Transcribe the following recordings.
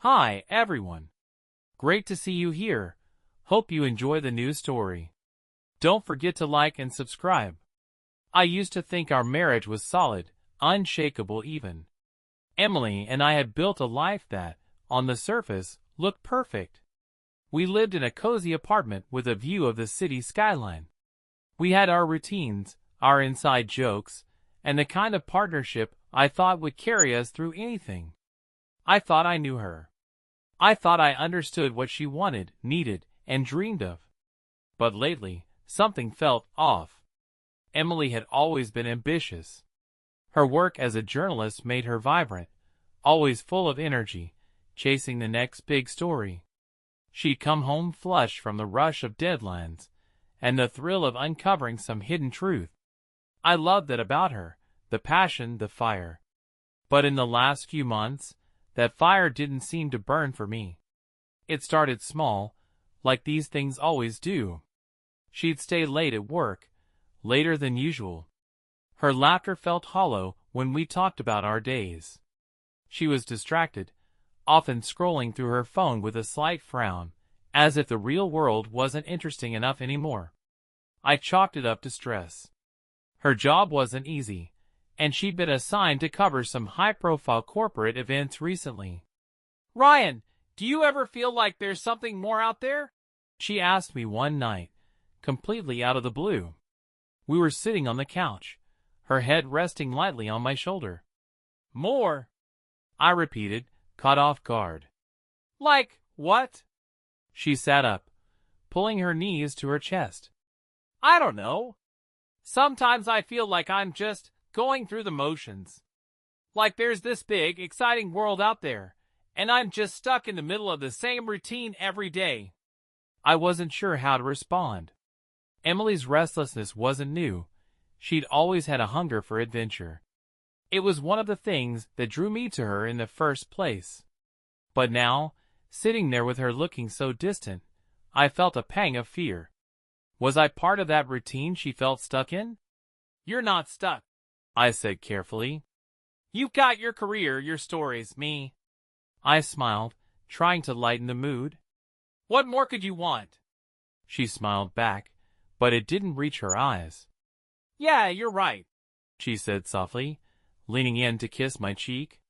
Hi, everyone. Great to see you here. Hope you enjoy the new story. Don't forget to like and subscribe. I used to think our marriage was solid, unshakable even. Emily and I had built a life that, on the surface, looked perfect. We lived in a cozy apartment with a view of the city skyline. We had our routines, our inside jokes, and the kind of partnership I thought would carry us through anything. I thought I knew her. I thought I understood what she wanted, needed, and dreamed of. But lately, something felt off. Emily had always been ambitious. Her work as a journalist made her vibrant, always full of energy, chasing the next big story. She'd come home flushed from the rush of deadlines and the thrill of uncovering some hidden truth. I loved that about her, the passion, the fire. But in the last few months, that fire didn't seem to burn for me. It started small, like these things always do. She'd stay late at work, later than usual. Her laughter felt hollow when we talked about our days. She was distracted, often scrolling through her phone with a slight frown, as if the real world wasn't interesting enough anymore. I chalked it up to stress. Her job wasn't easy, and she'd been assigned to cover some high-profile corporate events recently. "Ryan, do you ever feel like there's something more out there?" she asked me one night, completely out of the blue. We were sitting on the couch, her head resting lightly on my shoulder. "More?" I repeated, caught off guard. "Like what?" She sat up, pulling her knees to her chest. "I don't know. Sometimes I feel like I'm just going through the motions. Like there's this big, exciting world out there, and I'm just stuck in the middle of the same routine every day." I wasn't sure how to respond. Emily's restlessness wasn't new. She'd always had a hunger for adventure. It was one of the things that drew me to her in the first place. But now, sitting there with her looking so distant, I felt a pang of fear. Was I part of that routine she felt stuck in? "You're not stuck," I said carefully. "You've got your career, your stories, me." I smiled, trying to lighten the mood. "What more could you want?" She smiled back, but it didn't reach her eyes. "Yeah, you're right," she said softly, leaning in to kiss my cheek.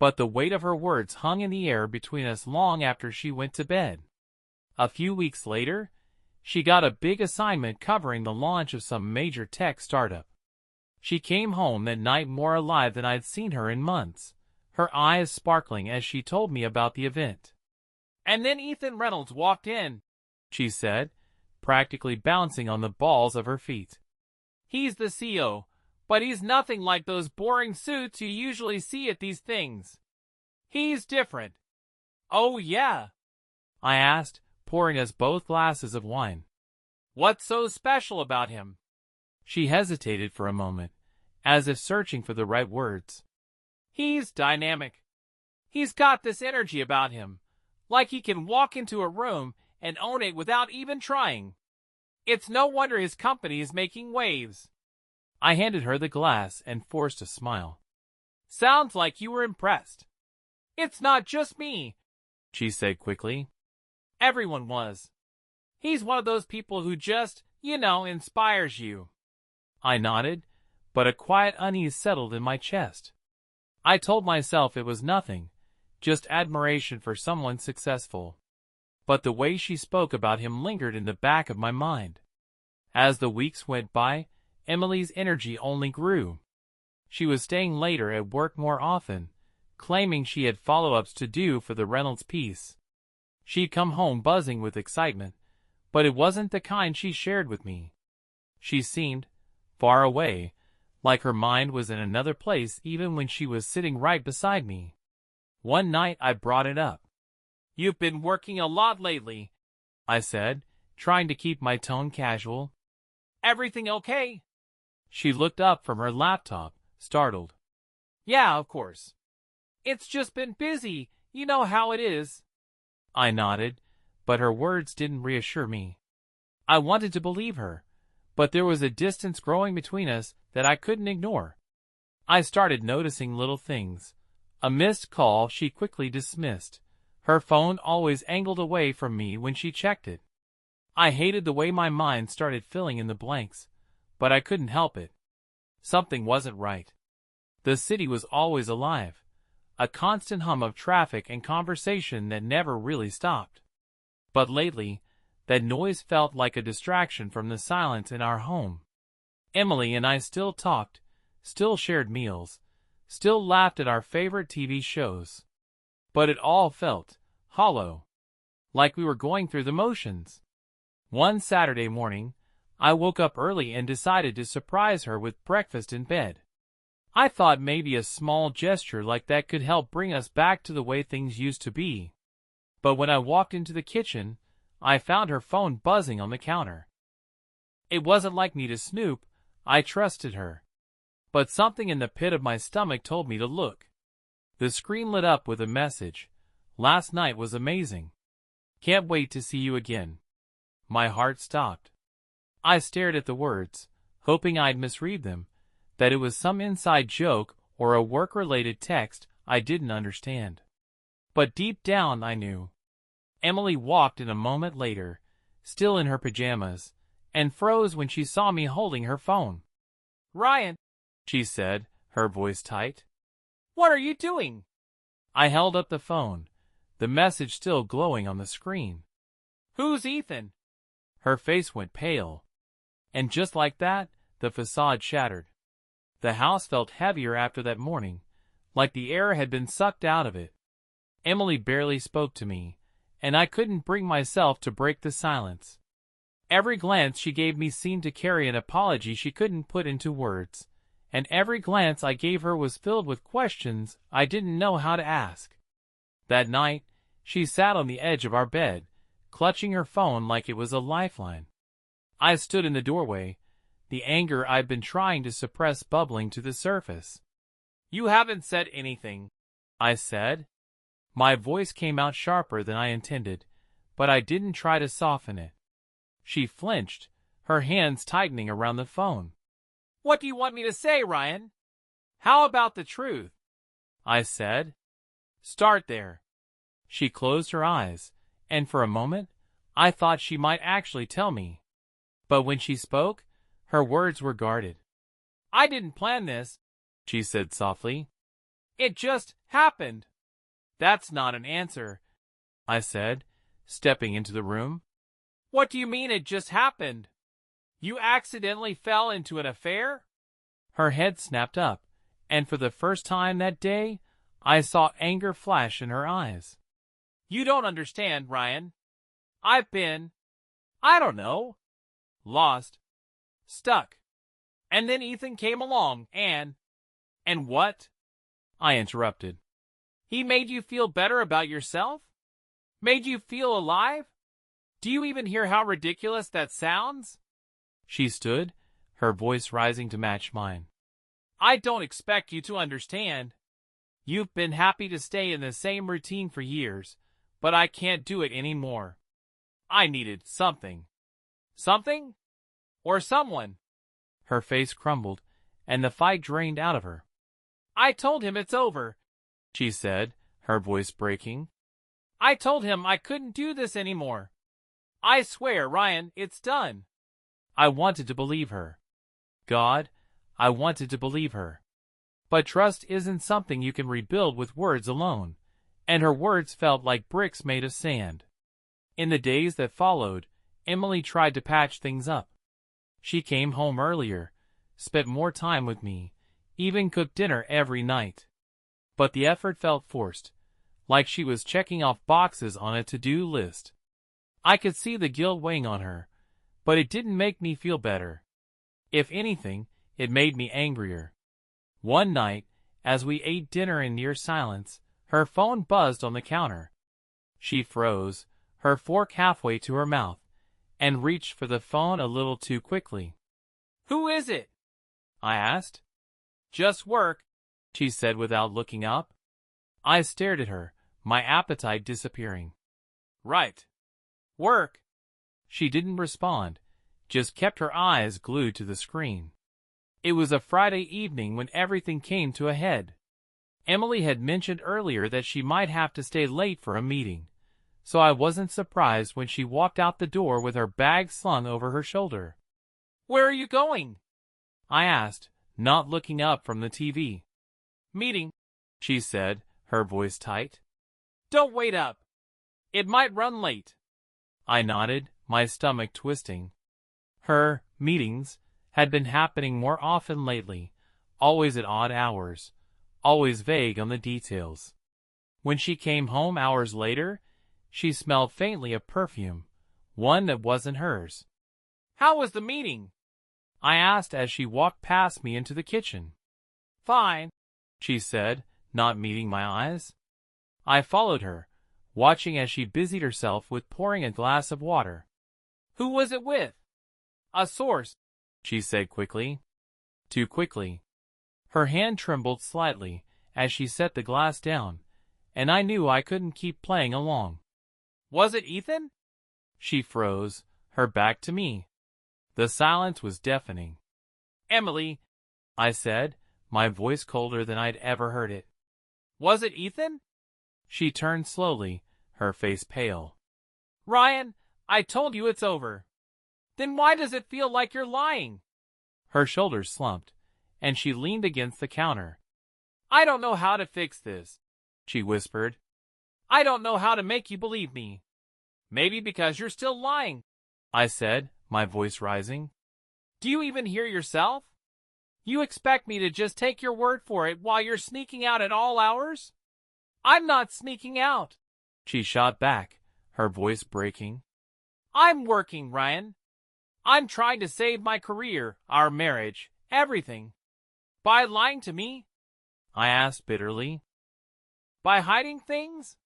But the weight of her words hung in the air between us long after she went to bed. A few weeks later, she got a big assignment covering the launch of some major tech startup. She came home that night more alive than I'd seen her in months, her eyes sparkling as she told me about the event. "And then Ethan Reynolds walked in," she said, practically bouncing on the balls of her feet. "He's the CEO, but he's nothing like those boring suits you usually see at these things. He's different." "Oh, yeah?" I asked, pouring us both glasses of wine. "What's so special about him?" She hesitated for a moment, as if searching for the right words. "He's dynamic. He's got this energy about him, like he can walk into a room and own it without even trying. It's no wonder his company is making waves." I handed her the glass and forced a smile. "Sounds like you were impressed." "It's not just me," she said quickly. "Everyone was. He's one of those people who just, inspires you." I nodded, but a quiet unease settled in my chest. I told myself it was nothing, just admiration for someone successful. But the way she spoke about him lingered in the back of my mind. As the weeks went by, Emily's energy only grew. She was staying later at work more often, claiming she had follow-ups to do for the Reynolds piece. She'd come home buzzing with excitement, but it wasn't the kind she shared with me. She seemed far away, like her mind was in another place even when she was sitting right beside me. One night I brought it up. "You've been working a lot lately," I said, trying to keep my tone casual. "Everything okay?" She looked up from her laptop, startled. "Yeah, of course. It's just been busy, you know how it is." I nodded, but her words didn't reassure me. I wanted to believe her, but there was a distance growing between us that I couldn't ignore. I started noticing little things. A missed call she quickly dismissed, Her phone always angled away from me when she checked it. I hated the way my mind started filling in the blanks, but I couldn't help it. Something wasn't right. The city was always alive, a constant hum of traffic and conversation that never really stopped. But lately, that noise felt like a distraction from the silence in our home. Emily and I still talked, still shared meals, still laughed at our favorite TV shows. But it all felt hollow, like we were going through the motions. One Saturday morning, I woke up early and decided to surprise her with breakfast in bed. I thought maybe a small gesture like that could help bring us back to the way things used to be. But when I walked into the kitchen, I found her phone buzzing on the counter. It wasn't like me to snoop, I trusted her. But something in the pit of my stomach told me to look. The screen lit up with a message. "Last night was amazing. Can't wait to see you again." My heart stopped. I stared at the words, hoping I'd misread them, that it was some inside joke or a work-related text I didn't understand. But deep down I knew. Emily walked in a moment later, still in her pajamas, and froze when she saw me holding her phone. "Ryan," she said, her voice tight. "What are you doing?" I held up the phone, the message still glowing on the screen. "Who's Ethan?" Her face went pale. And just like that, the facade shattered. The house felt heavier after that morning, like the air had been sucked out of it. Emily barely spoke to me, and I couldn't bring myself to break the silence. Every glance she gave me seemed to carry an apology she couldn't put into words, and every glance I gave her was filled with questions I didn't know how to ask. That night, she sat on the edge of our bed, clutching her phone like it was a lifeline. I stood in the doorway, the anger I'd been trying to suppress bubbling to the surface. "You haven't said anything," I said. My voice came out sharper than I intended, but I didn't try to soften it. She flinched, her hands tightening around the phone. "What do you want me to say, Ryan?" "How about the truth?" I said. "Start there." She closed her eyes, and for a moment, I thought she might actually tell me. But when she spoke, her words were guarded. "I didn't plan this," she said softly. "It just happened." "That's not an answer," I said, stepping into the room. "What do you mean it just happened? You accidentally fell into an affair?" Her head snapped up, and for the first time that day, I saw anger flash in her eyes. "You don't understand, Ryan. I've been, I don't know, lost, stuck. And then Ethan came along and what?" I interrupted. "He made you feel better about yourself? Made you feel alive? Do you even hear how ridiculous that sounds?" She stood, her voice rising to match mine. "I don't expect you to understand. You've been happy to stay in the same routine for years, but I can't do it anymore. I needed something. Something? Or someone." Her face crumbled, and the fight drained out of her. "I told him it's over," she said, her voice breaking. "I told him I couldn't do this anymore. I swear, Ryan, it's done." I wanted to believe her. God, I wanted to believe her. But trust isn't something you can rebuild with words alone, and her words felt like bricks made of sand. In the days that followed, Emily tried to patch things up. She came home earlier, spent more time with me, even cooked dinner every night. But the effort felt forced, like she was checking off boxes on a to-do list. I could see the guilt weighing on her, but it didn't make me feel better. If anything, it made me angrier. One night, as we ate dinner in near silence, her phone buzzed on the counter. She froze, her fork halfway to her mouth, and reached for the phone a little too quickly. "Who is it?" I asked. "Just work," she said without looking up. I stared at her, my appetite disappearing. "Right. Work." She didn't respond, just kept her eyes glued to the screen. It was a Friday evening when everything came to a head. Emily had mentioned earlier that she might have to stay late for a meeting, so I wasn't surprised when she walked out the door with her bag slung over her shoulder. "Where are you going?" I asked, not looking up from the TV. "Meeting," she said, her voice tight. "Don't wait up. It might run late." I nodded, my stomach twisting. Her meetings had been happening more often lately, always at odd hours, always vague on the details. When she came home hours later, she smelled faintly of perfume, one that wasn't hers. "How was the meeting?" I asked as she walked past me into the kitchen. "Fine," she said, not meeting my eyes. I followed her, watching as she busied herself with pouring a glass of water. "Who was it with?" "A source," she said quickly. Too quickly. Her hand trembled slightly as she set the glass down, and I knew I couldn't keep playing along. "Was it Ethan?" She froze, her back to me. The silence was deafening. "Emily," I said, my voice colder than I'd ever heard it. "Was it Ethan?" She turned slowly, her face pale. "Ryan, I told you it's over." "Then why does it feel like you're lying?" Her shoulders slumped, and she leaned against the counter. "I don't know how to fix this," she whispered. "I don't know how to make you believe me." "Maybe because you're still lying," I said, my voice rising. "Do you even hear yourself? You expect me to just take your word for it while you're sneaking out at all hours?" "I'm not sneaking out," she shot back, her voice breaking. "I'm working, Ryan. I'm trying to save my career, our marriage, everything." "By lying to me?" I asked bitterly. "By hiding things?"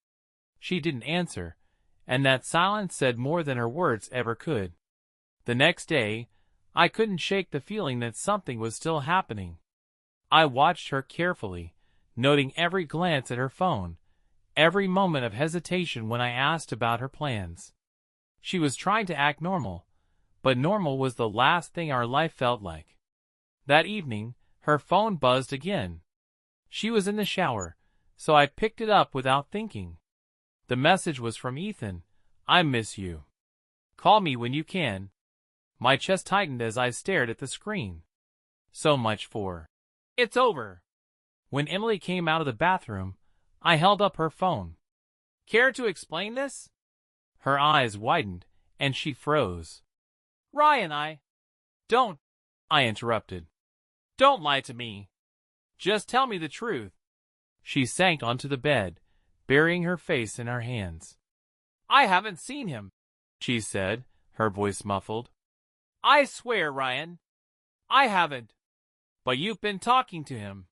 She didn't answer, and that silence said more than her words ever could. The next day, I couldn't shake the feeling that something was still happening. I watched her carefully, noting every glance at her phone, every moment of hesitation when I asked about her plans. She was trying to act normal, but normal was the last thing our life felt like. That evening, her phone buzzed again. She was in the shower, so I picked it up without thinking. The message was from Ethan. "I miss you. Call me when you can." My chest tightened as I stared at the screen. So much for "It's over." When Emily came out of the bathroom, I held up her phone. "Care to explain this?" Her eyes widened, and she froze. "Ryan, Don't," I interrupted. "Don't lie to me. Just tell me the truth." She sank onto the bed, burying her face in her hands. "I haven't seen him," she said, her voice muffled. "I swear, Ryan, I haven't. But you've been talking to him."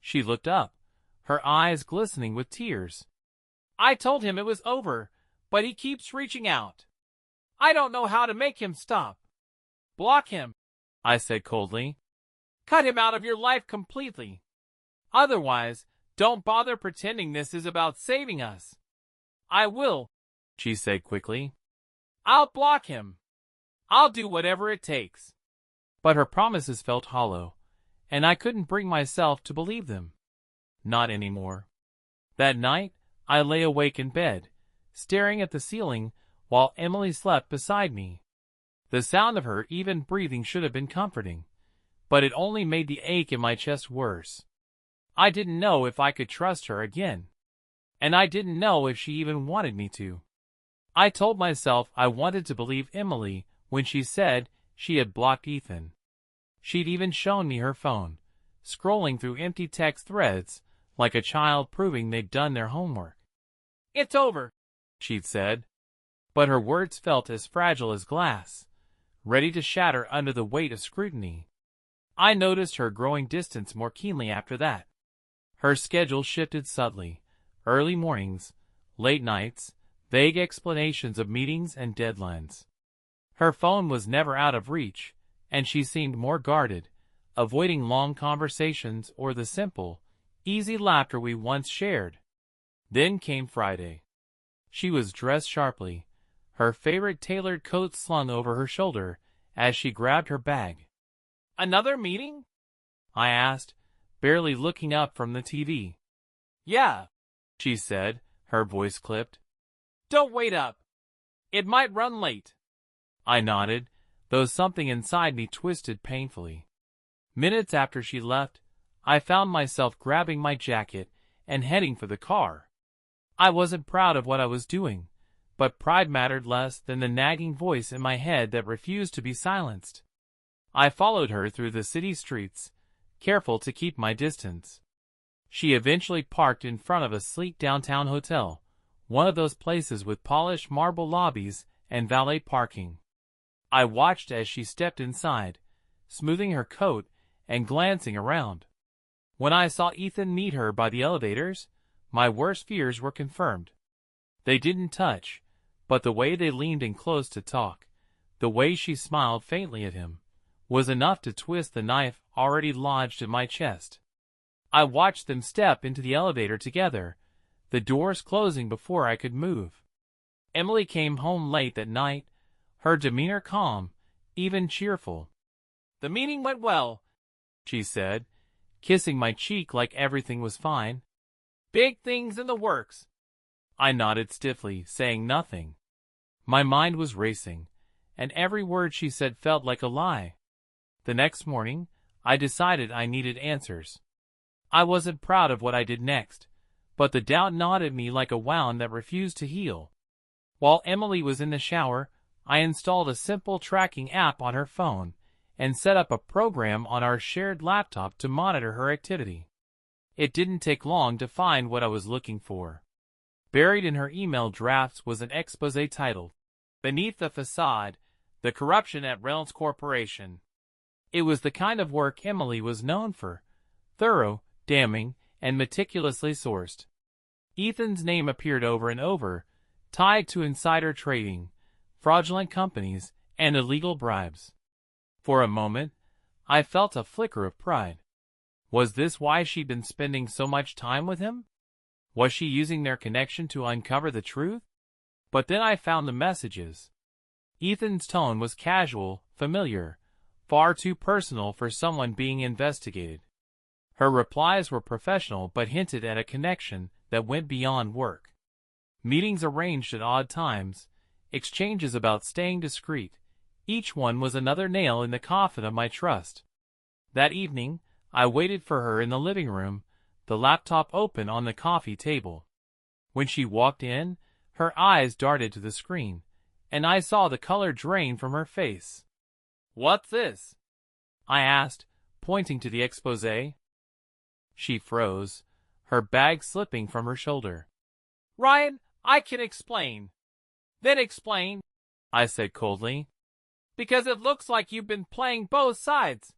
She looked up, her eyes glistening with tears. "I told him it was over, but he keeps reaching out. I don't know how to make him stop." "Block him," I said coldly. "Cut him out of your life completely. Otherwise, don't bother pretending this is about saving us." "I will," she said quickly. "I'll block him. I'll do whatever it takes." But her promises felt hollow, and I couldn't bring myself to believe them. Not anymore. That night, I lay awake in bed, staring at the ceiling while Emily slept beside me. The sound of her even breathing should have been comforting, but it only made the ache in my chest worse. I didn't know if I could trust her again, and I didn't know if she even wanted me to. I told myself I wanted to believe Emily when she said she had blocked Ethan. She'd even shown me her phone, scrolling through empty text threads like a child proving they'd done their homework. "It's over," she'd said, but her words felt as fragile as glass, ready to shatter under the weight of scrutiny. I noticed her growing distance more keenly after that. Her schedule shifted subtly: early mornings, late nights, vague explanations of meetings and deadlines. Her phone was never out of reach, and she seemed more guarded, avoiding long conversations or the simple, easy laughter we once shared. Then came Friday. She was dressed sharply, her favorite tailored coat slung over her shoulder as she grabbed her bag. "Another meeting?" I asked, barely looking up from the TV. Yeah, she said, her voice clipped. Don't wait up. It might run late. I nodded, though something inside me twisted painfully. Minutes after she left, I found myself grabbing my jacket and heading for the car. I wasn't proud of what I was doing, but pride mattered less than the nagging voice in my head that refused to be silenced. I followed her through the city streets, careful to keep my distance. She eventually parked in front of a sleek downtown hotel, one of those places with polished marble lobbies and valet parking. I watched as she stepped inside, smoothing her coat and glancing around. When I saw Ethan meet her by the elevators, my worst fears were confirmed. They didn't touch, but the way they leaned in close to talk, the way she smiled faintly at him, was enough to twist the knife already lodged in my chest. I watched them step into the elevator together, the doors closing before I could move. Emily came home late that night, her demeanor calm, even cheerful. The meeting went well, she said, kissing my cheek like everything was fine. Big things in the works. I nodded stiffly, saying nothing. My mind was racing, and every word she said felt like a lie. The next morning, I decided I needed answers. I wasn't proud of what I did next, but the doubt gnawed at me like a wound that refused to heal. While Emily was in the shower, I installed a simple tracking app on her phone and set up a program on our shared laptop to monitor her activity. It didn't take long to find what I was looking for. Buried in her email drafts was an exposé titled, "Beneath the Facade, the Corruption at Reynolds Corporation." It was the kind of work Emily was known for, thorough, damning, and meticulously sourced. Ethan's name appeared over and over, tied to insider trading, fraudulent companies, and illegal bribes. For a moment, I felt a flicker of pride. Was this why she'd been spending so much time with him? Was she using their connection to uncover the truth? But then I found the messages. Ethan's tone was casual, familiar, far too personal for someone being investigated. Her replies were professional but hinted at a connection that went beyond work. Meetings arranged at odd times, exchanges about staying discreet, each one was another nail in the coffin of my trust. That evening, I waited for her in the living room, the laptop open on the coffee table. When she walked in, her eyes darted to the screen, and I saw the color drain from her face. "What's this?" I asked, pointing to the exposé. She froze, her bag slipping from her shoulder. "Ryan, I can explain." "Then explain," I said coldly. "Because it looks like you've been playing both sides."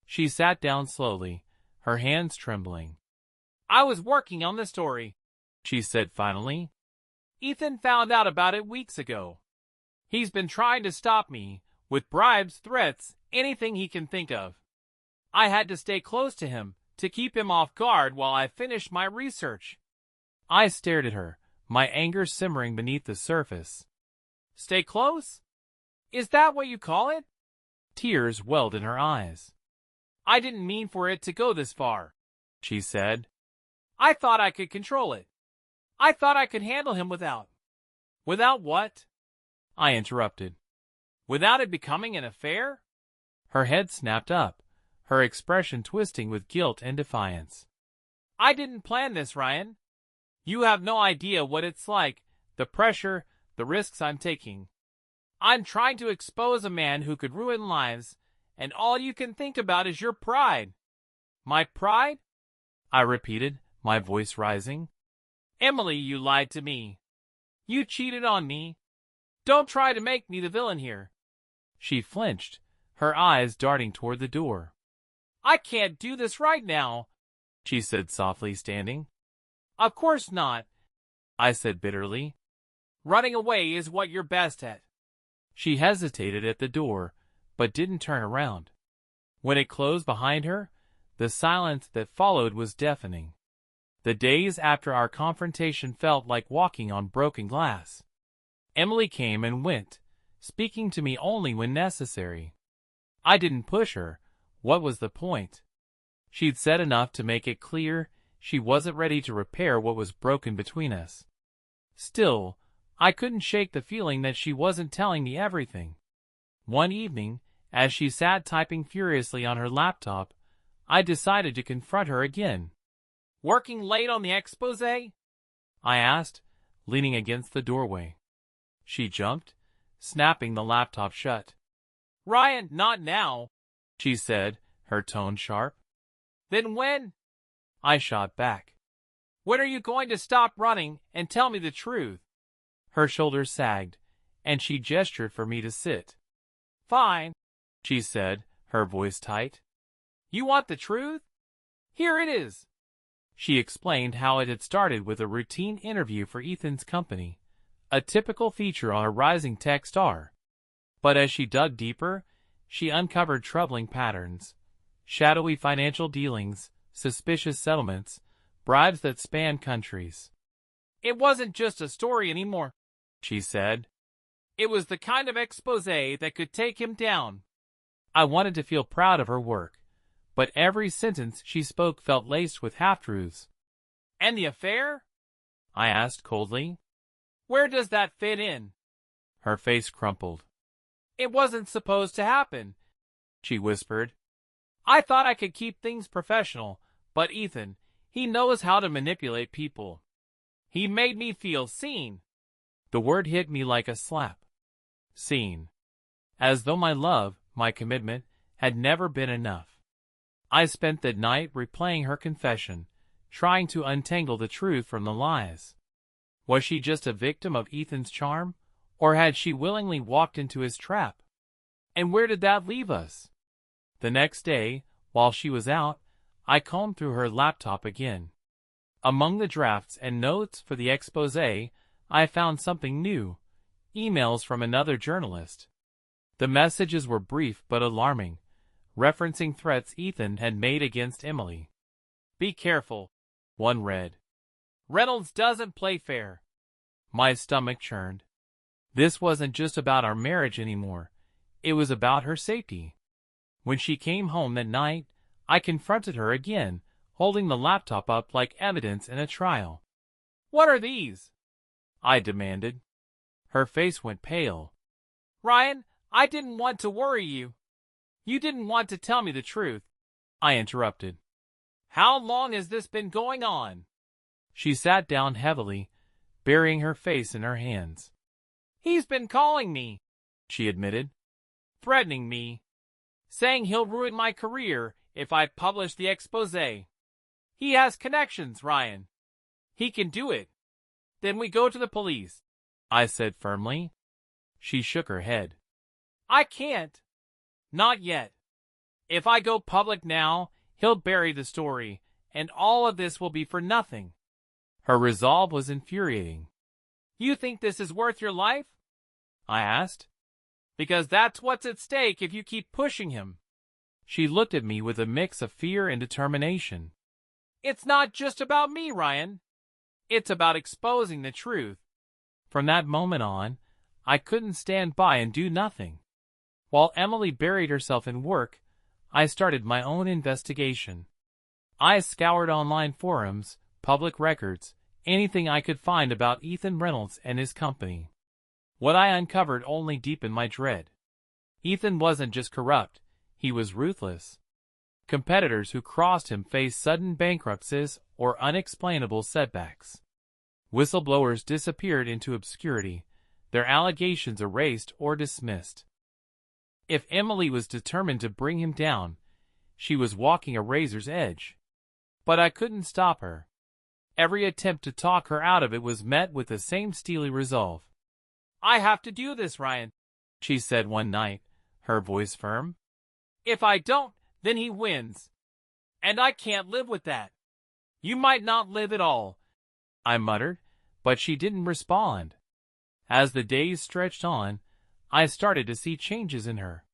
She sat down slowly, her hands trembling. "I was working on the story," she said finally. "Ethan found out about it weeks ago. He's been trying to stop me, with bribes, threats, anything he can think of. I had to stay close to him, to keep him off guard while I finished my research." I stared at her, my anger simmering beneath the surface. "Stay close? Is that what you call it?" Tears welled in her eyes. "I didn't mean for it to go this far," she said. "I thought I could control it. I thought I could handle him without—" "Without what?" I interrupted. "Without it becoming an affair?" Her head snapped up, her expression twisting with guilt and defiance. "I didn't plan this, Ryan. You have no idea what it's like, the pressure, the risks I'm taking. I'm trying to expose a man who could ruin lives, and all you can think about is your pride." "My pride?" I repeated, my voice rising. "Emily, you lied to me. You cheated on me. Don't try to make me the villain here." She flinched, her eyes darting toward the door. "I can't do this right now," she said softly, standing. "Of course not," I said bitterly. "Running away is what you're best at." She hesitated at the door, but didn't turn around. When it closed behind her, the silence that followed was deafening. The days after our confrontation felt like walking on broken glass. Emily came and went, speaking to me only when necessary. I didn't push her. What was the point? She'd said enough to make it clear she wasn't ready to repair what was broken between us. Still, I couldn't shake the feeling that she wasn't telling me everything. One evening, as she sat typing furiously on her laptop, I decided to confront her again. "Working late on the expose?" I asked, leaning against the doorway. She jumped, snapping the laptop shut. "Ryan, not now," she said, her tone sharp. "Then when?" I shot back. "When are you going to stop running and tell me the truth?" Her shoulders sagged, and she gestured for me to sit. "Fine," she said, her voice tight. "You want the truth? Here it is." She explained how it had started with a routine interview for Ethan's company, a typical feature on a rising tech star. But as she dug deeper, she uncovered troubling patterns: shadowy financial dealings, suspicious settlements, bribes that span countries. "It wasn't just a story anymore," she said. "It was the kind of expose that could take him down." I wanted to feel proud of her work, but every sentence she spoke felt laced with half-truths. "And the affair?" I asked coldly. "Where does that fit in?" Her face crumpled. "It wasn't supposed to happen," she whispered. "I thought I could keep things professional, but Ethan, he knows how to manipulate people. He made me feel seen." The word hit me like a slap. Seen. As though my love, my commitment, had never been enough. I spent the night replaying her confession, trying to untangle the truth from the lies. Was she just a victim of Ethan's charm, or had she willingly walked into his trap? And where did that leave us? The next day, while she was out, I combed through her laptop again. Among the drafts and notes for the expose, I found something new: emails from another journalist. The messages were brief but alarming, referencing threats Ethan had made against Emily. "Be careful," one read. "Reynolds doesn't play fair." My stomach churned. This wasn't just about our marriage anymore. It was about her safety. When she came home that night, I confronted her again, holding the laptop up like evidence in a trial. "What are these?" I demanded. Her face went pale. "Ryan, I didn't want to worry you." "You didn't want to tell me the truth," I interrupted. "How long has this been going on?" She sat down heavily, burying her face in her hands. "He's been calling me," she admitted. "Threatening me. Saying he'll ruin my career if I publish the expose. He has connections, Ryan. He can do it." "Then we go to the police," I said firmly. She shook her head. "I can't. Not yet. If I go public now, he'll bury the story, and all of this will be for nothing." Her resolve was infuriating. "You think this is worth your life?" I asked. "Because that's what's at stake if you keep pushing him." She looked at me with a mix of fear and determination. "It's not just about me, Ryan. It's about exposing the truth." From that moment on, I couldn't stand by and do nothing. While Emily buried herself in work, I started my own investigation. I scoured online forums, public records, anything I could find about Ethan Reynolds and his company. What I uncovered only deepened my dread. Ethan wasn't just corrupt, he was ruthless. Competitors who crossed him faced sudden bankruptcies or unexplainable setbacks. Whistleblowers disappeared into obscurity, their allegations erased or dismissed. If Emily was determined to bring him down, she was walking a razor's edge. But I couldn't stop her. Every attempt to talk her out of it was met with the same steely resolve. "I have to do this, Ryan," she said one night, her voice firm. "If I don't, then he wins. And I can't live with that." "You might not live at all," I muttered, but she didn't respond. As the days stretched on, I started to see changes in her.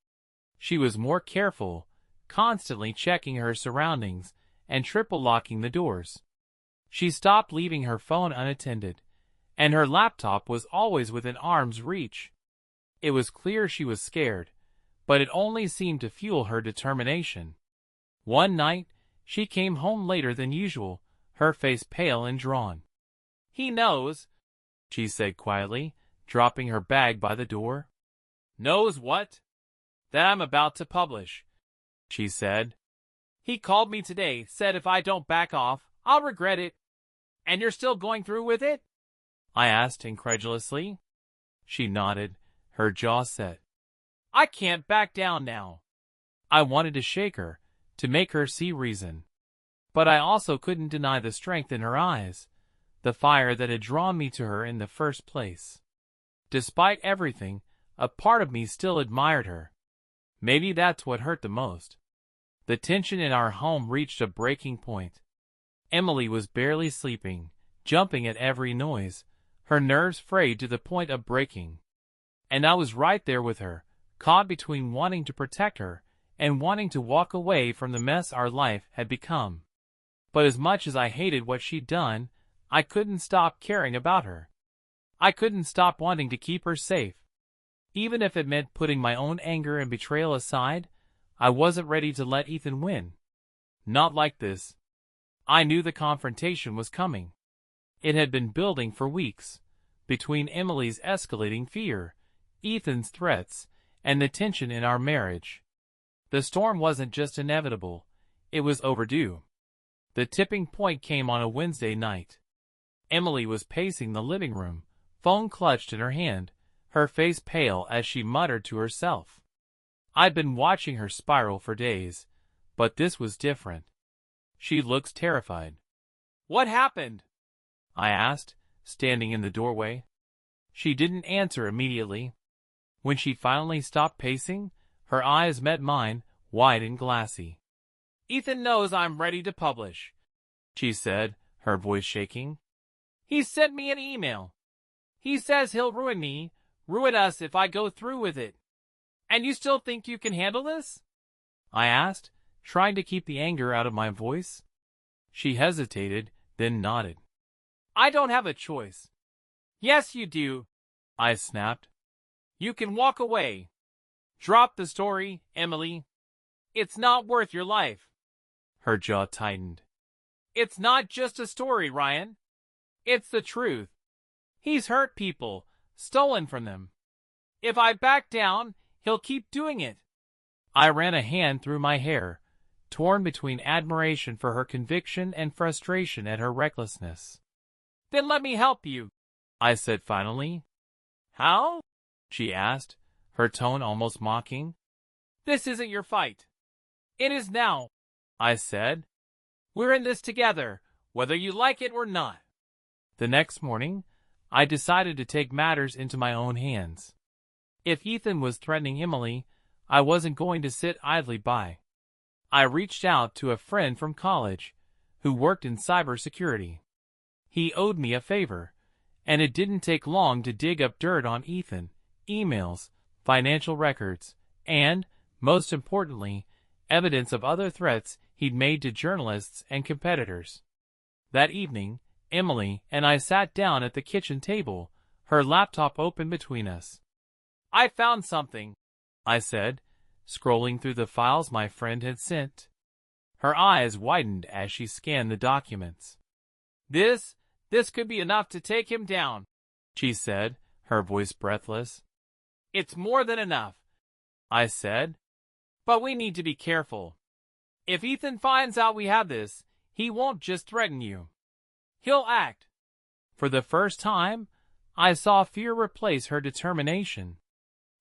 She was more careful, constantly checking her surroundings and triple-locking the doors. She stopped leaving her phone unattended, and her laptop was always within arm's reach. It was clear she was scared, but it only seemed to fuel her determination. One night, she came home later than usual, her face pale and drawn. "He knows," she said quietly, dropping her bag by the door. "Knows what?" "That I'm about to publish," she said. "He called me today, said if I don't back off, I'll regret it." "And you're still going through with it?" I asked incredulously. She nodded, her jaw set. "I can't back down now." I wanted to shake her, to make her see reason. But I also couldn't deny the strength in her eyes, the fire that had drawn me to her in the first place. Despite everything, a part of me still admired her. Maybe that's what hurt the most. The tension in our home reached a breaking point. Emily was barely sleeping, jumping at every noise, her nerves frayed to the point of breaking. And I was right there with her, caught between wanting to protect her and wanting to walk away from the mess our life had become. But as much as I hated what she'd done, I couldn't stop caring about her. I couldn't stop wanting to keep her safe. Even if it meant putting my own anger and betrayal aside, I wasn't ready to let Ethan win. Not like this. I knew the confrontation was coming. It had been building for weeks, between Emily's escalating fear, Ethan's threats, and the tension in our marriage. The storm wasn't just inevitable, it was overdue. The tipping point came on a Wednesday night. Emily was pacing the living room, phone clutched in her hand, her face pale as she muttered to herself. I'd been watching her spiral for days, but this was different. She looked terrified. "What happened?" I asked, standing in the doorway. She didn't answer immediately. When she finally stopped pacing, her eyes met mine, wide and glassy. "Ethan knows I'm ready to publish," she said, her voice shaking. "He sent me an email. He says he'll ruin me, ruin us if I go through with it. And you still think you can handle this?" I asked, trying to keep the anger out of my voice. She hesitated, then nodded. "I don't have a choice." "Yes, you do," I snapped. "You can walk away. Drop the story, Emily. It's not worth your life." Her jaw tightened. "It's not just a story, Ryan. It's the truth. He's hurt people, stolen from them. If I back down, he'll keep doing it." I ran a hand through my hair, torn between admiration for her conviction and frustration at her recklessness. "Then let me help you," I said finally. "How?" she asked, her tone almost mocking. "This isn't your fight." "It is now," I said. "We're in this together, whether you like it or not." The next morning, I decided to take matters into my own hands. If Ethan was threatening Emily, I wasn't going to sit idly by. I reached out to a friend from college who worked in cybersecurity. He owed me a favor, and it didn't take long to dig up dirt on Ethan, emails, financial records, and, most importantly, evidence of other threats he'd made to journalists and competitors. That evening, Emily and I sat down at the kitchen table, her laptop open between us. "I found something," I said, scrolling through the files my friend had sent. Her eyes widened as she scanned the documents. This could be enough to take him down," she said, her voice breathless. "It's more than enough," I said. "But we need to be careful. If Ethan finds out we have this, he won't just threaten you. He'll act." For the first time, I saw fear replace her determination.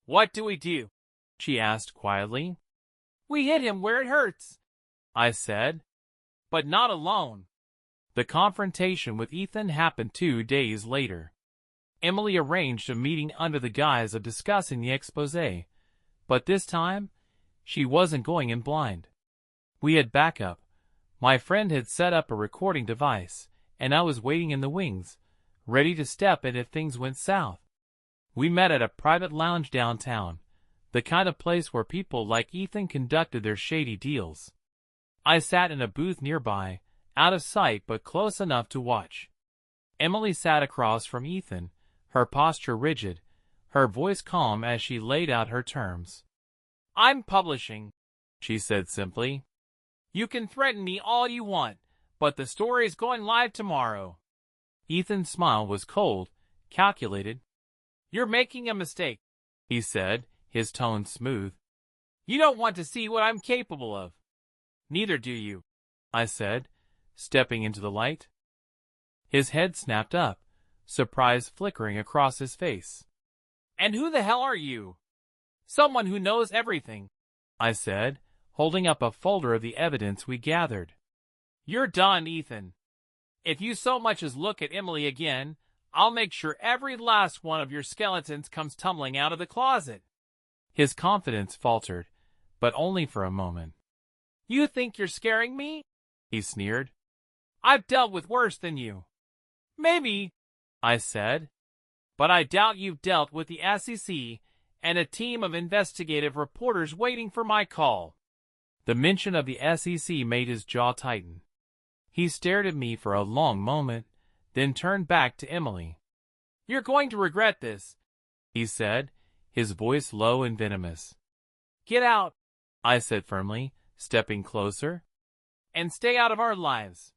"What do we do?" she asked quietly. "We hit him where it hurts," I said. "But not alone." The confrontation with Ethan happened 2 days later. Emily arranged a meeting under the guise of discussing the exposé, but this time, she wasn't going in blind. We had backup. My friend had set up a recording device, and I was waiting in the wings, ready to step in if things went south. We met at a private lounge downtown, the kind of place where people like Ethan conducted their shady deals. I sat in a booth nearby, out of sight but close enough to watch. Emily sat across from Ethan, her posture rigid, her voice calm as she laid out her terms. "I'm publishing," she said simply. "You can threaten me all you want, but the story's going live tomorrow. Ethan's smile was cold, calculated. You're making a mistake, he said, his tone smooth. You don't want to see what I'm capable of. Neither do you, I said, stepping into the light. His head snapped up, surprise flickering across his face. And who the hell are you? Someone who knows everything, I said, holding up a folder of the evidence we gathered. You're done, Ethan. If you so much as look at Emily again, I'll make sure every last one of your skeletons comes tumbling out of the closet. His confidence faltered, but only for a moment. You think you're scaring me? He sneered. I've dealt with worse than you. Maybe, I said, but I doubt you've dealt with the SEC and a team of investigative reporters waiting for my call. The mention of the SEC made his jaw tighten. He stared at me for a long moment, then turned back to Emily. You're going to regret this, he said, his voice low and venomous. Get out, I said firmly, stepping closer, and stay out of our lives.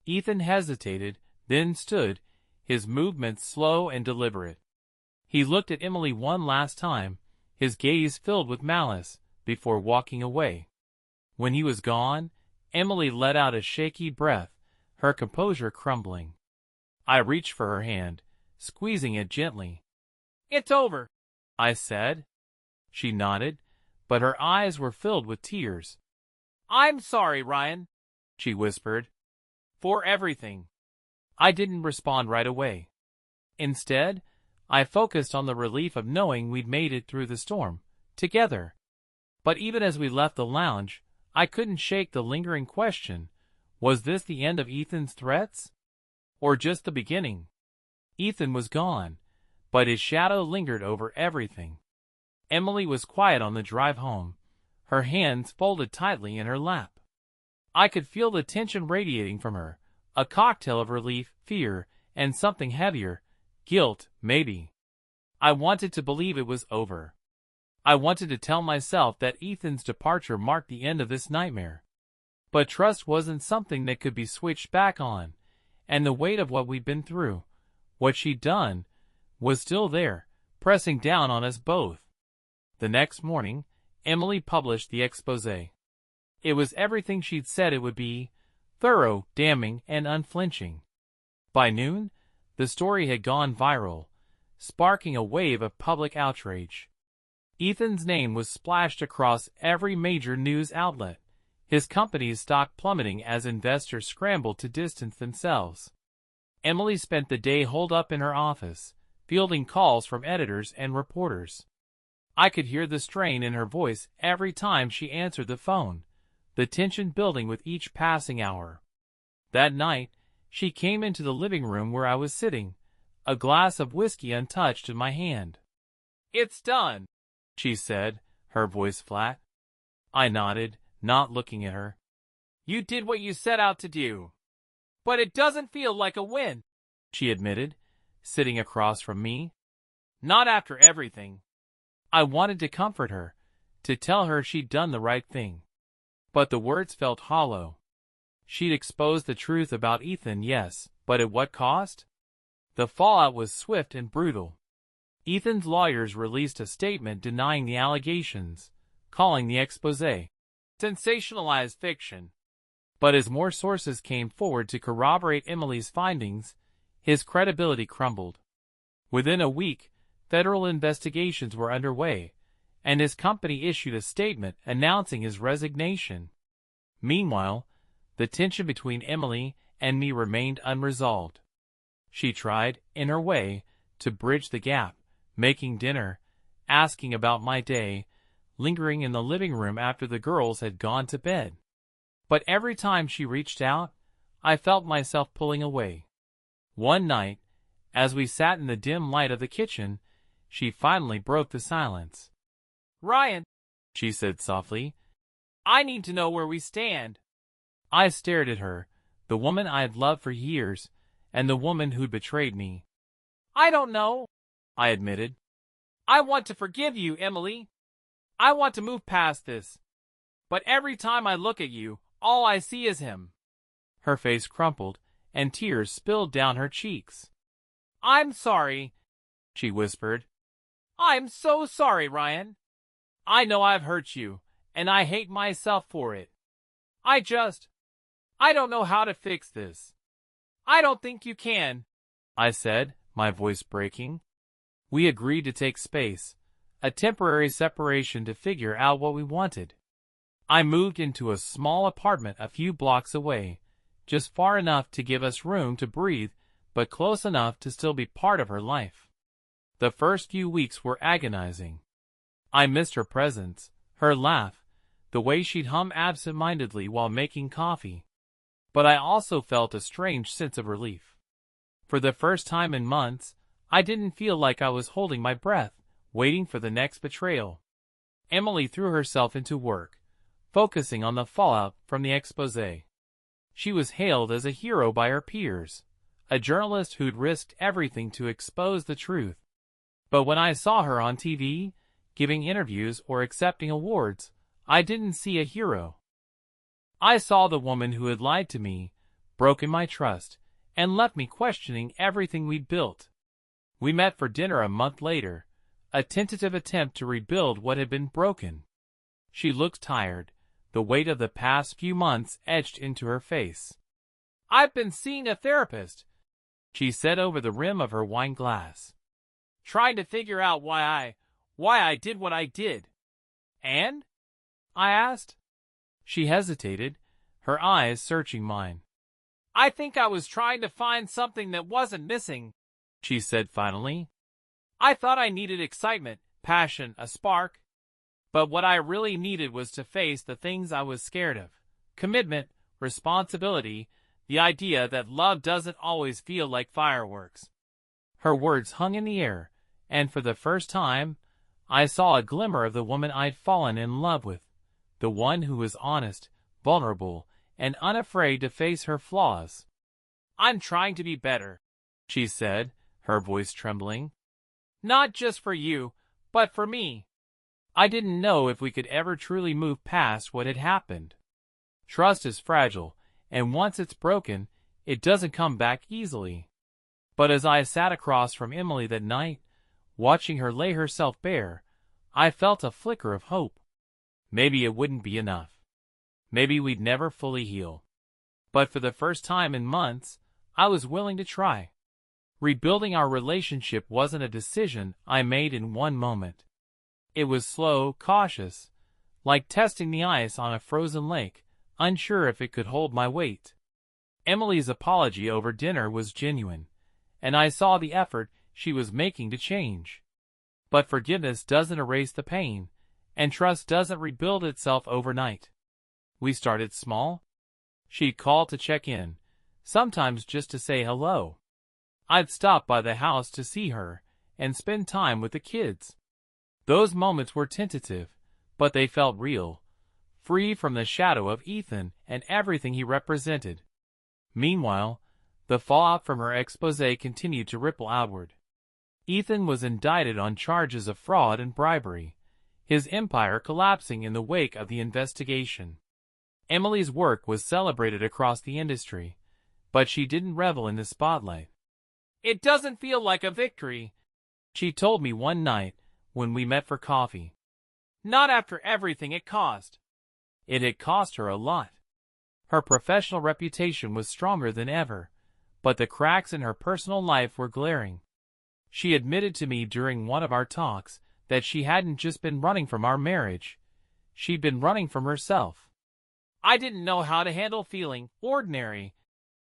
Ethan hesitated, then stood, his movements slow and deliberate. He looked at Emily one last time, his gaze filled with malice, before walking away. When he was gone, Emily let out a shaky breath, her composure crumbling. I reached for her hand, squeezing it gently. It's over, I said. She nodded, but her eyes were filled with tears. I'm sorry, Ryan, she whispered. For everything. I didn't respond right away. Instead, I focused on the relief of knowing we'd made it through the storm, together. But even as we left the lounge, I couldn't shake the lingering question, was this the end of Ethan's threats? Or just the beginning? Ethan was gone, but his shadow lingered over everything. Emily was quiet on the drive home, her hands folded tightly in her lap. I could feel the tension radiating from her, a cocktail of relief, fear, and something heavier, guilt, maybe. I wanted to believe it was over. I wanted to tell myself that Ethan's departure marked the end of this nightmare. But trust wasn't something that could be switched back on, and the weight of what we'd been through, what she'd done, was still there, pressing down on us both. The next morning, Emily published the exposé. It was everything she'd said it would be, thorough, damning, and unflinching. By noon, the story had gone viral, sparking a wave of public outrage. Ethan's name was splashed across every major news outlet, his company's stock plummeting as investors scrambled to distance themselves. Emily spent the day holed up in her office, fielding calls from editors and reporters. I could hear the strain in her voice every time she answered the phone, the tension building with each passing hour. That night, she came into the living room where I was sitting, a glass of whiskey untouched in my hand. It's done, she said, her voice flat. I nodded, not looking at her. You did what you set out to do. But it doesn't feel like a win, she admitted, sitting across from me. Not after everything. I wanted to comfort her, to tell her she'd done the right thing. But the words felt hollow. She'd exposed the truth about Ethan, yes, but at what cost? The fallout was swift and brutal. Ethan's lawyers released a statement denying the allegations, calling the exposé sensationalized fiction. But as more sources came forward to corroborate Emily's findings, his credibility crumbled. Within a week, federal investigations were underway, and his company issued a statement announcing his resignation. Meanwhile, the tension between Emily and me remained unresolved. She tried, in her way, to bridge the gap, making dinner, asking about my day, lingering in the living room after the girls had gone to bed. But every time she reached out, I felt myself pulling away. One night, as we sat in the dim light of the kitchen, she finally broke the silence. Ryan, she said softly, I need to know where we stand. I stared at her, the woman I had loved for years, and the woman who'd betrayed me. I don't know, I admitted. I want to forgive you, Emily. I want to move past this. But every time I look at you, all I see is him. Her face crumpled, and tears spilled down her cheeks. "I'm sorry," she whispered. "I'm so sorry, Ryan. I know I've hurt you, and I hate myself for it. I don't know how to fix this." "I don't think you can," I said, my voice breaking. We agreed to take space, a temporary separation to figure out what we wanted. I moved into a small apartment a few blocks away, just far enough to give us room to breathe, but close enough to still be part of her life. The first few weeks were agonizing. I missed her presence, her laugh, the way she'd hum absent-mindedly while making coffee. But I also felt a strange sense of relief. For the first time in months, I didn't feel like I was holding my breath, waiting for the next betrayal. Emily threw herself into work, focusing on the fallout from the expose. She was hailed as a hero by her peers, a journalist who'd risked everything to expose the truth. But when I saw her on TV, giving interviews or accepting awards, I didn't see a hero. I saw the woman who had lied to me, broken my trust, and left me questioning everything we'd built. We met for dinner a month later, a tentative attempt to rebuild what had been broken. She looked tired, the weight of the past few months etched into her face. "I've been seeing a therapist," she said over the rim of her wine glass. "Trying to figure out why I did what I did." "And?" I asked. She hesitated, her eyes searching mine. "I think I was trying to find something that wasn't missing," she said finally. "I thought I needed excitement, passion, a spark. But what I really needed was to face the things I was scared of. Commitment, responsibility, the idea that love doesn't always feel like fireworks." Her words hung in the air, and for the first time, I saw a glimmer of the woman I'd fallen in love with, the one who was honest, vulnerable, and unafraid to face her flaws. "I'm trying to be better," she said, her voice trembling. "Not just for you, but for me." I didn't know if we could ever truly move past what had happened. Trust is fragile, and once it's broken, it doesn't come back easily. But as I sat across from Emily that night, watching her lay herself bare, I felt a flicker of hope. Maybe it wouldn't be enough. Maybe we'd never fully heal. But for the first time in months, I was willing to try. Rebuilding our relationship wasn't a decision I made in one moment. It was slow, cautious, like testing the ice on a frozen lake, unsure if it could hold my weight. Emily's apology over dinner was genuine, and I saw the effort she was making to change. But forgiveness doesn't erase the pain, and trust doesn't rebuild itself overnight. We started small. She'd call to check in, sometimes just to say hello. I'd stop by the house to see her and spend time with the kids. Those moments were tentative, but they felt real, free from the shadow of Ethan and everything he represented. Meanwhile, the fallout from her expose continued to ripple outward. Ethan was indicted on charges of fraud and bribery, his empire collapsing in the wake of the investigation. Emily's work was celebrated across the industry, but she didn't revel in the spotlight. "It doesn't feel like a victory," she told me one night when we met for coffee. "Not after everything it cost." It had cost her a lot. Her professional reputation was stronger than ever, but the cracks in her personal life were glaring. She admitted to me during one of our talks that she hadn't just been running from our marriage, she'd been running from herself. "I didn't know how to handle feeling ordinary,"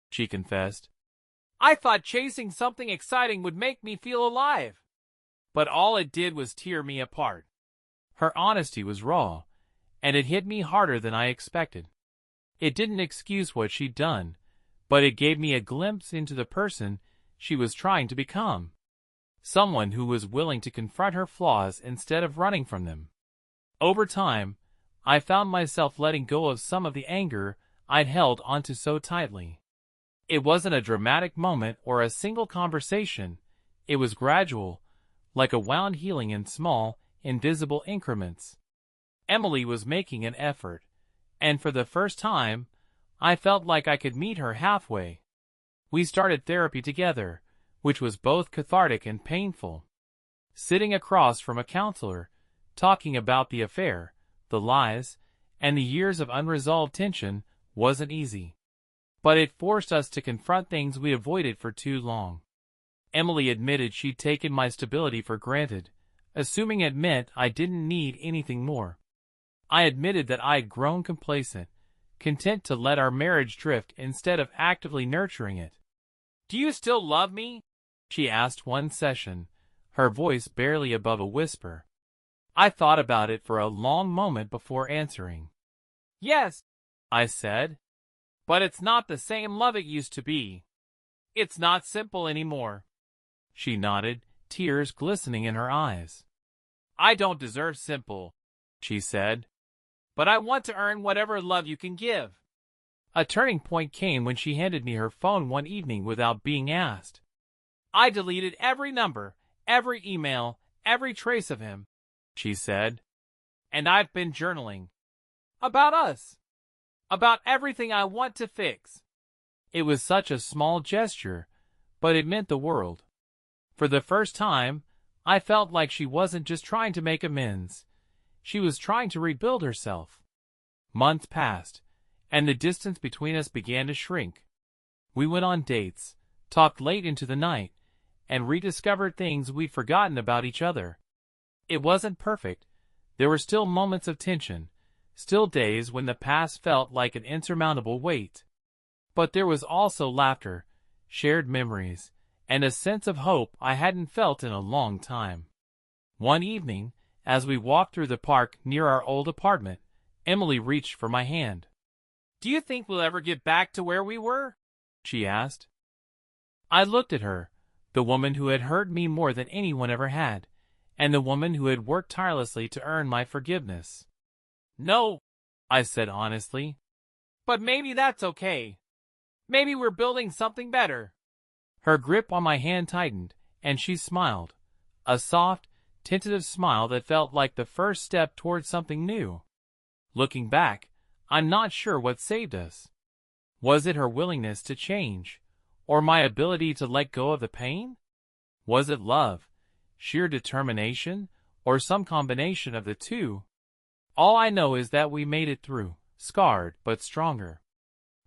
she confessed. "I thought chasing something exciting would make me feel alive. But all it did was tear me apart." Her honesty was raw, and it hit me harder than I expected. It didn't excuse what she'd done, but it gave me a glimpse into the person she was trying to become. Someone who was willing to confront her flaws instead of running from them. Over time, I found myself letting go of some of the anger I'd held onto so tightly. It wasn't a dramatic moment or a single conversation. It was gradual, like a wound healing in small, invisible increments. Emily was making an effort, and for the first time, I felt like I could meet her halfway. We started therapy together, which was both cathartic and painful. Sitting across from a counselor, talking about the affair, the lies, and the years of unresolved tension wasn't easy. But it forced us to confront things we avoided for too long. Emily admitted she'd taken my stability for granted, assuming it meant I didn't need anything more. I admitted that I'd grown complacent, content to let our marriage drift instead of actively nurturing it. "Do you still love me?" she asked one session, her voice barely above a whisper. I thought about it for a long moment before answering. "Yes," I said. "But it's not the same love it used to be. It's not simple anymore." She nodded, tears glistening in her eyes. "I don't deserve simple," she said. "But I want to earn whatever love you can give." A turning point came when she handed me her phone one evening without being asked. "I deleted every number, every email, every trace of him," she said. "And I've been journaling. About us. About everything I want to fix." It was such a small gesture, but it meant the world. For the first time, I felt like she wasn't just trying to make amends. She was trying to rebuild herself. Months passed, and the distance between us began to shrink. We went on dates, talked late into the night, and rediscovered things we'd forgotten about each other. It wasn't perfect. There were still moments of tension, still days when the past felt like an insurmountable weight. But there was also laughter, shared memories, and a sense of hope I hadn't felt in a long time. One evening, as we walked through the park near our old apartment, Emily reached for my hand. "Do you think we'll ever get back to where we were?" she asked. I looked at her, the woman who had hurt me more than anyone ever had, and the woman who had worked tirelessly to earn my forgiveness. "No," I said honestly. "But maybe that's okay. Maybe we're building something better." Her grip on my hand tightened, and she smiled, a soft, tentative smile that felt like the first step towards something new. Looking back, I'm not sure what saved us. Was it her willingness to change, or my ability to let go of the pain? Was it love, sheer determination, or some combination of the two? All I know is that we made it through, scarred but stronger.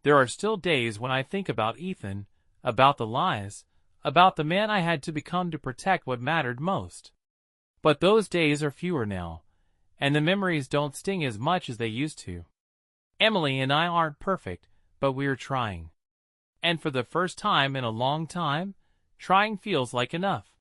There are still days when I think about Ethan, about the lies, about the man I had to become to protect what mattered most. But those days are fewer now, and the memories don't sting as much as they used to. Emily and I aren't perfect, but we're trying. And for the first time in a long time, trying feels like enough.